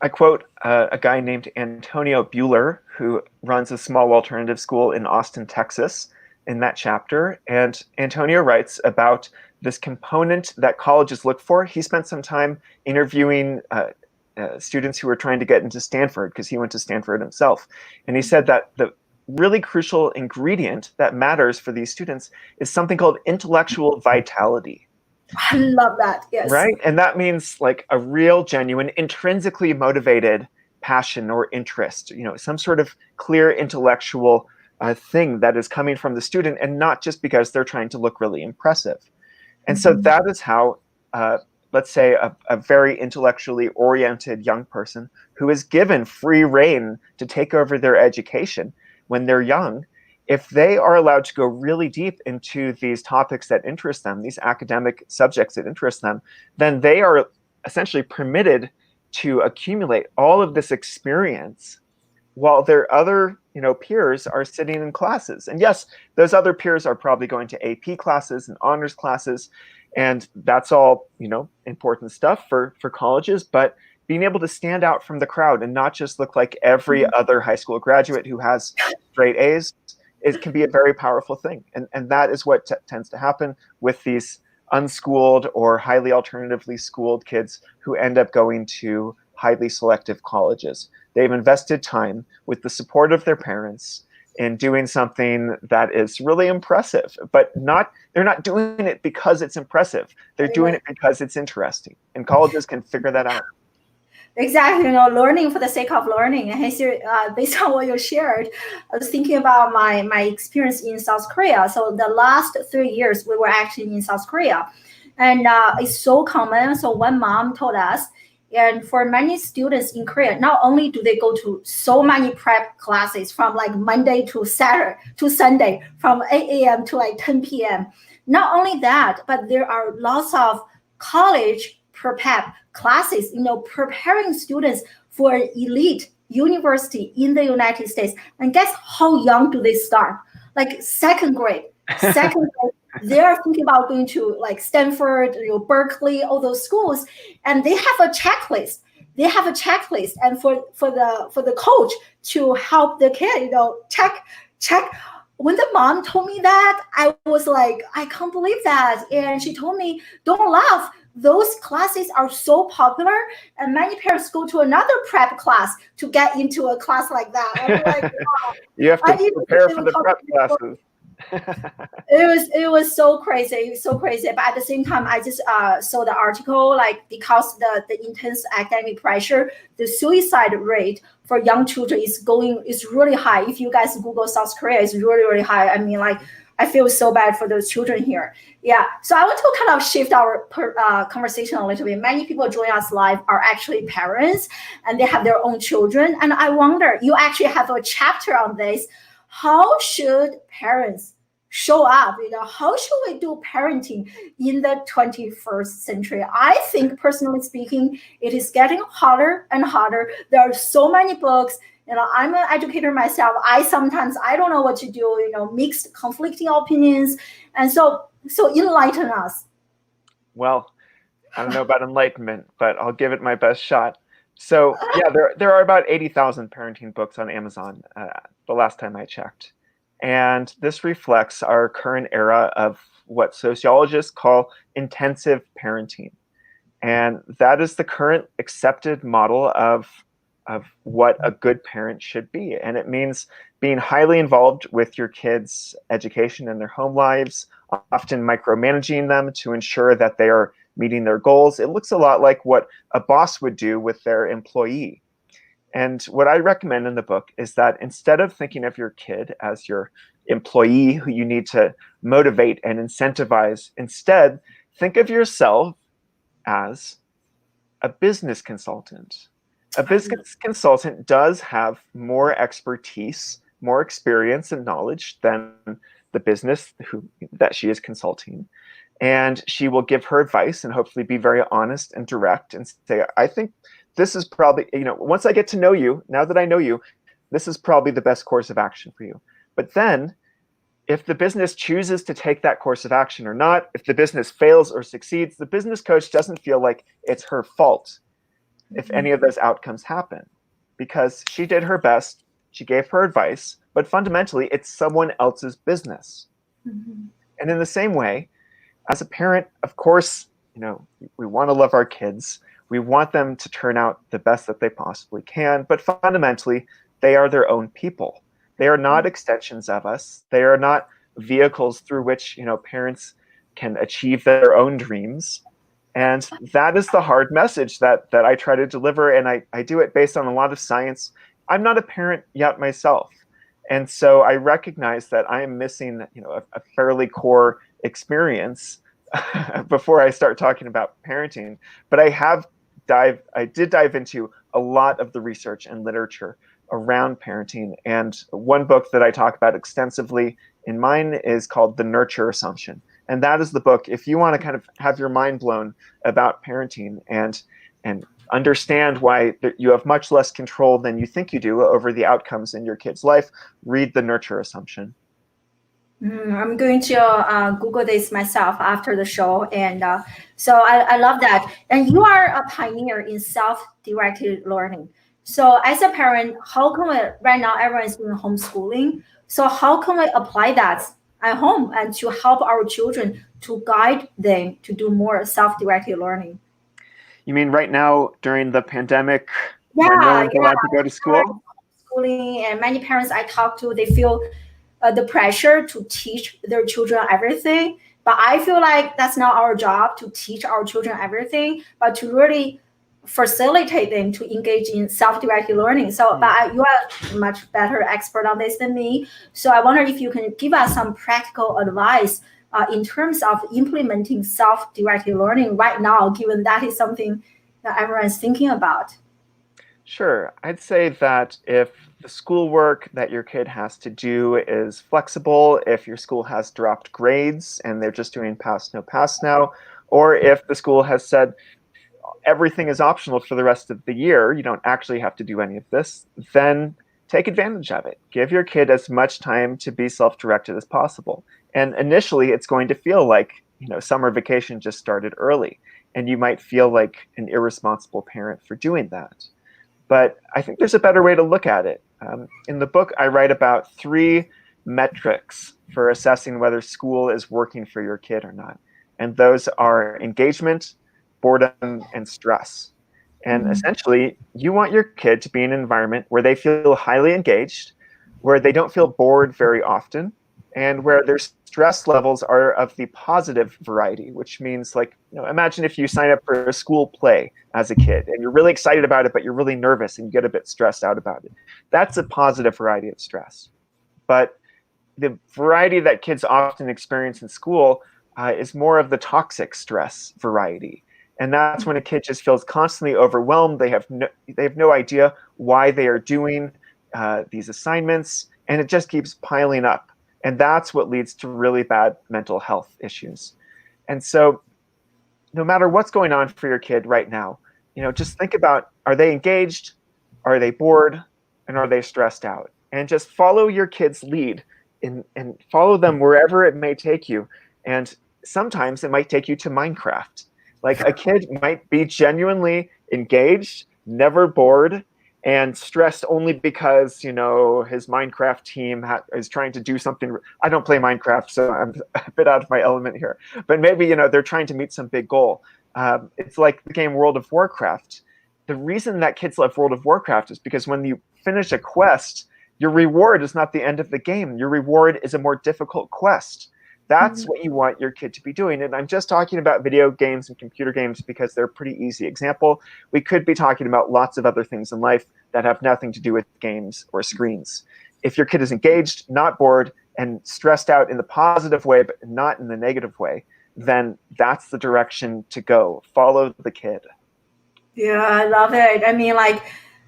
I quote a guy named Antonio Buehler, who runs a small alternative school in Austin, Texas, in that chapter. And Antonio writes about this component that colleges look for. He spent some time interviewing students who were trying to get into Stanford, because he went to Stanford himself. And he said that the really crucial ingredient that matters for these students is something called intellectual vitality. I love that. Yes. Right? And that means like a real, genuine, intrinsically motivated passion or interest, some sort of clear intellectual thing that is coming from the student, and not just because they're trying to look really impressive. And so that is how, let's say, a very intellectually oriented young person who is given free rein to take over their education when they're young, if they are allowed to go really deep into these topics that interest them, these academic subjects that interest them, then they are essentially permitted to accumulate all of this experience while their other peers are sitting in classes. And yes, those other peers are probably going to AP classes and honors classes, and that's all important stuff for colleges. But being able to stand out from the crowd and not just look like every other high school graduate who has straight A's, it can be a very powerful thing. And that is what tends to happen with these unschooled or highly alternatively schooled kids who end up going to highly selective colleges. They've invested time with the support of their parents in doing something that is really impressive, but they're not doing it because it's impressive. They're doing it because it's interesting. And colleges can figure that out. Exactly, learning for the sake of learning. And based on what you shared, I was thinking about my experience in South Korea. So the last 3 years, we were actually in South Korea. And it's so common. So one mom told us, And for many students in Korea, not only do they go to so many prep classes from like Monday to Saturday to Sunday, from 8 a.m. to like 10 p.m. Not only that, but there are lots of college prep classes, preparing students for elite university in the United States. And guess how young do they start? Like second grade. They're thinking about going to like Stanford, Berkeley, all those schools, and they have a checklist. And for the coach to help the kid, check. When the mom told me that, I was like, I can't believe that. And she told me, don't laugh. Those classes are so popular, and many parents go to another prep class to get into a class like that. I'm like, oh, you have to prepare for the prep classes. It was so crazy, But at the same time, I just saw the article, like because the intense academic pressure, the suicide rate for young children is really high. If you guys Google South Korea, it's really, really high. I mean, like, I feel so bad for those children here. Yeah. So I want to kind of shift our conversation a little bit. Many people join us live are actually parents, and they have their own children. And I wonder, you actually have a chapter on this. How should parents show up? How should we do parenting in the 21st century? I think, personally speaking, it is getting harder and harder. There are so many books. I'm an educator myself. I don't know what to do, mixed, conflicting opinions. And so enlighten us. Well, I don't know about enlightenment, but I'll give it my best shot. So yeah, there are about 80,000 parenting books on Amazon, the last time I checked. And this reflects our current era of what sociologists call intensive parenting. And that is the current accepted model of what a good parent should be. And it means being highly involved with your kids' education and their home lives, often micromanaging them to ensure that they are meeting their goals. It looks a lot like what a boss would do with their employee. And what I recommend in the book is that instead of thinking of your kid as your employee who you need to motivate and incentivize, instead think of yourself as a business consultant. A business consultant does have more expertise, more experience and knowledge than the business that she is consulting. And she will give her advice and hopefully be very honest and direct and say, I think this is probably, once I get to know you, now that I know you, this is probably the best course of action for you. But then if the business chooses to take that course of action or not, if the business fails or succeeds, the business coach doesn't feel like it's her fault if any of those outcomes happen, because she did her best, she gave her advice, but fundamentally it's someone else's business. Mm-hmm. And in the same way, as a parent, of course, we want to love our kids. We want them to turn out the best that they possibly can, but fundamentally, they are their own people. They are not extensions of us. They are not vehicles through which, parents can achieve their own dreams. And that is the hard message that I try to deliver, and I do it based on a lot of science. I'm not a parent yet myself, and so I recognize that I am missing, a fairly core experience before I start talking about parenting. But I did dive into a lot of the research and literature around parenting, and one book that I talk about extensively in mine is called The Nurture Assumption. And that is the book, if you want to kind of have your mind blown about parenting and understand why you have much less control than you think you do over the outcomes in your kid's life, read The Nurture Assumption. I'm going to Google this myself after the show. And so I love that. And you are a pioneer in self-directed learning. So as a parent, how can we, right now everyone's doing homeschooling, so how can we apply that at home and to help our children, to guide them to do more self-directed learning? You mean right now during the pandemic, when no one's allowed to go to school? Schooling, and many parents I talk to, they feel the pressure to teach their children everything. But I feel like that's not our job to teach our children everything, but to really facilitate them to engage in self-directed learning. So, but you are much better expert on this than me. So I wonder if you can give us some practical advice in terms of implementing self-directed learning right now, given that is something that everyone's thinking about? Sure. I'd say that if the schoolwork that your kid has to do is flexible, if your school has dropped grades and they're just doing pass, no pass now, or if the school has said everything is optional for the rest of the year, you don't actually have to do any of this, then take advantage of it. Give your kid as much time to be self-directed as possible. And initially, it's going to feel like, summer vacation just started early, and you might feel like an irresponsible parent for doing that. But I think there's a better way to look at it. In the book, I write about 3 metrics for assessing whether school is working for your kid or not. And those are engagement, boredom, and stress. And essentially, you want your kid to be in an environment where they feel highly engaged, where they don't feel bored very often, and where their stress levels are of the positive variety, which means, like, imagine if you sign up for a school play as a kid and you're really excited about it, but you're really nervous and you get a bit stressed out about it. That's a positive variety of stress. But the variety that kids often experience in school is more of the toxic stress variety. And that's when a kid just feels constantly overwhelmed. They have no idea why they are doing these assignments, and it just keeps piling up. And that's what leads to really bad mental health issues. And so no matter what's going on for your kid right now, just think about, are they engaged? Are they bored? And are they stressed out? And just follow your kid's lead and follow them wherever it may take you. And sometimes it might take you to Minecraft. Like, a kid might be genuinely engaged, never bored, and stressed only because, his Minecraft team is trying to do something. I don't play Minecraft, so I'm a bit out of my element here. But maybe, they're trying to meet some big goal. It's like the game World of Warcraft. The reason that kids love World of Warcraft is because when you finish a quest, your reward is not the end of the game. Your reward is a more difficult quest. That's what you want your kid to be doing. And I'm just talking about video games and computer games because they're a pretty easy example. We could be talking about lots of other things in life that have nothing to do with games or screens. If your kid is engaged, not bored, and stressed out in the positive way, but not in the negative way, then that's the direction to go. Follow the kid. Yeah, I love it. I mean, like,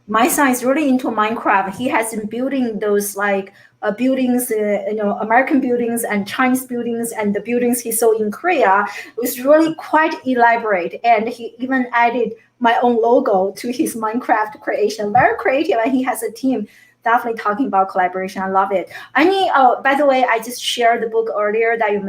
my son is really into Minecraft. He has been building those like buildings, American buildings and Chinese buildings, and the buildings he saw in Korea was really quite elaborate. And he even added my own logo to his Minecraft creation. Very creative, and he has a team. Definitely talking about collaboration. I love it. By the way, I just shared the book earlier that you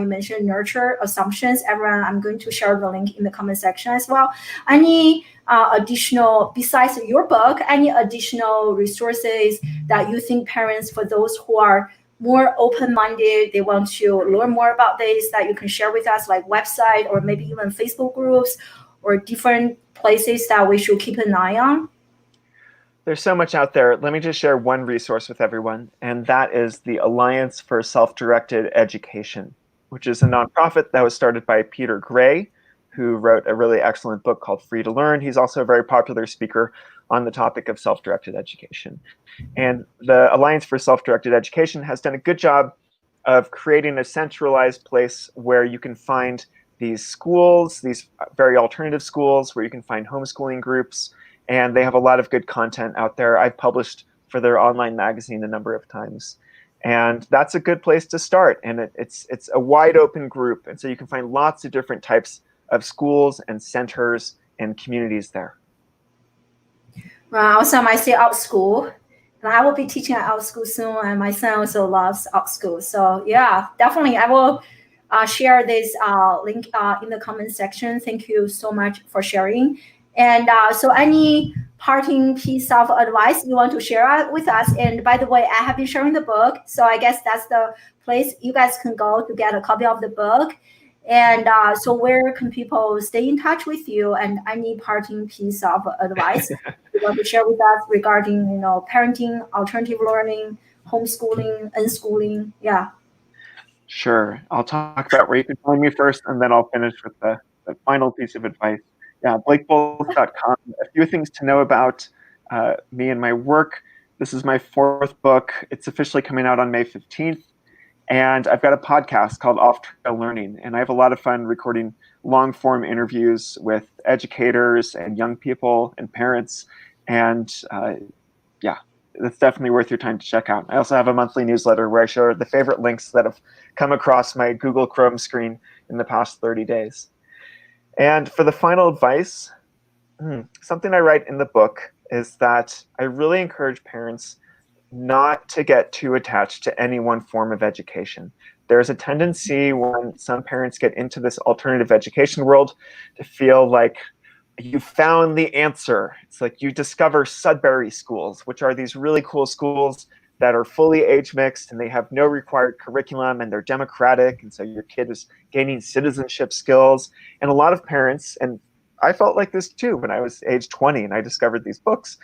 mentioned, Nurture Assumptions. Everyone, I'm going to share the link in the comment section as well. Any additional, besides your book, any additional resources that you think parents, for those who are more open-minded, they want to learn more about this, that you can share with us, like website or maybe even Facebook groups or different places that we should keep an eye on? There's so much out there. Let me just share one resource with everyone, and that is the Alliance for Self-Directed Education, which is a nonprofit that was started by Peter Gray, who wrote a really excellent book called Free to Learn. He's also a very popular speaker on the topic of self-directed education. And the Alliance for Self-Directed Education has done a good job of creating a centralized place where you can find these schools, these very alternative schools, where you can find homeschooling groups, and they have a lot of good content out there. I've published for their online magazine a number of times. And that's a good place to start. And it's a wide open group. And so you can find lots of different types of schools and centers and communities there. Also, I say out school, and I will be teaching at out school soon. And my son also loves out school. So yeah, definitely, I will share this link in the comment section. Thank you so much for sharing. And so, any parting piece of advice you want to share with us? And by the way, I have been sharing the book, so I guess that's the place you guys can go to get a copy of the book. And so, where can people stay in touch with you? And any parting piece of advice you want to share with us regarding, parenting, alternative learning, homeschooling, unschooling? Yeah. Sure. I'll talk about where you can find me first, and then I'll finish with the final piece of advice. Yeah, BlakeBoles.com. A few things to know about me and my work. This is my 4th book. It's officially coming out on May 15th. And I've got a podcast called Off Trail Learning. And I have a lot of fun recording long form interviews with educators and young people and parents. And yeah, it's definitely worth your time to check out. I also have a monthly newsletter where I share the favorite links that have come across my Google Chrome screen in the past 30 days. And for the final advice, something I write in the book is that I really encourage parents not to get too attached to any one form of education. There's a tendency when some parents get into this alternative education world to feel like you found the answer. It's like you discover Sudbury schools, which are these really cool schools that are fully age mixed and they have no required curriculum and they're democratic. And so your kid is gaining citizenship skills. And a lot of parents, and I felt like this too when I was age 20 and I discovered these books.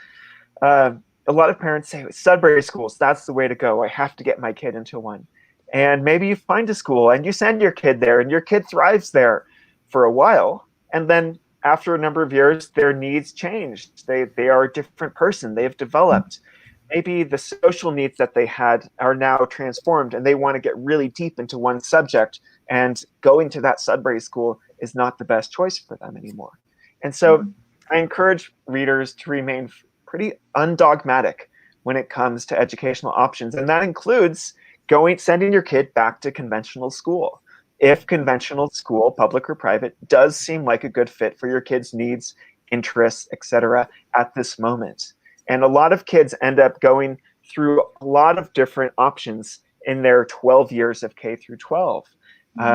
A lot of parents say, Sudbury schools, that's the way to go. I have to get my kid into one. And maybe you find a school and you send your kid there and your kid thrives there for a while. And then after a number of years, their needs changed. They are a different person. They have developed. Maybe the social needs that they had are now transformed and they want to get really deep into one subject, and going to that Sudbury school is not the best choice for them anymore. And so I encourage readers to remain pretty undogmatic when it comes to educational options. And that includes sending your kid back to conventional school. If conventional school, public or private, does seem like a good fit for your kid's needs, interests, etc. at this moment. And a lot of kids end up going through a lot of different options in their 12 years of K through 12.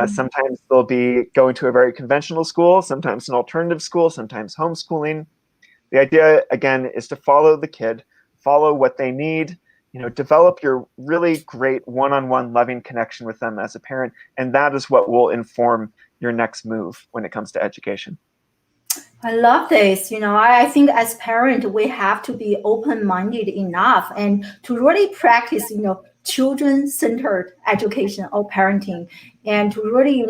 Sometimes they'll be going to a very conventional school, sometimes an alternative school, sometimes homeschooling. The idea, again, is to follow the kid, follow what they need, develop your really great one-on-one loving connection with them as a parent, and that is what will inform your next move when it comes to education. I love this. I think as parent, we have to be open-minded enough and to really practice, children-centered education or parenting, and to really,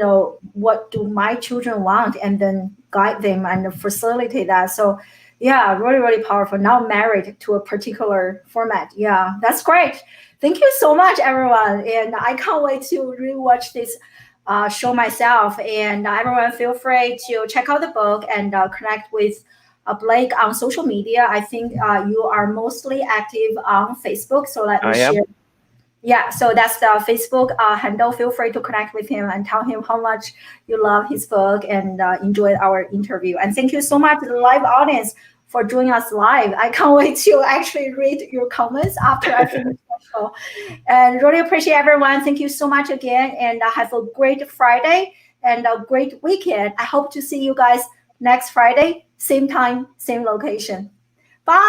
what do my children want, and then guide them and facilitate that. So yeah, really, really powerful. Now married to a particular format. Yeah, that's great. Thank you so much, everyone. And I can't wait to rewatch this show myself. And everyone feel free to check out the book and connect with Blake on social media. I think you are mostly active on Facebook. So let me share. Yeah, so that's the Facebook handle. Feel free to connect with him and tell him how much you love his book and enjoyed our interview. And thank you so much to the live audience for joining us live. I can't wait to actually read your comments after I finish the show. And really appreciate everyone. Thank you so much again. And have a great Friday and a great weekend. I hope to see you guys next Friday, same time, same location.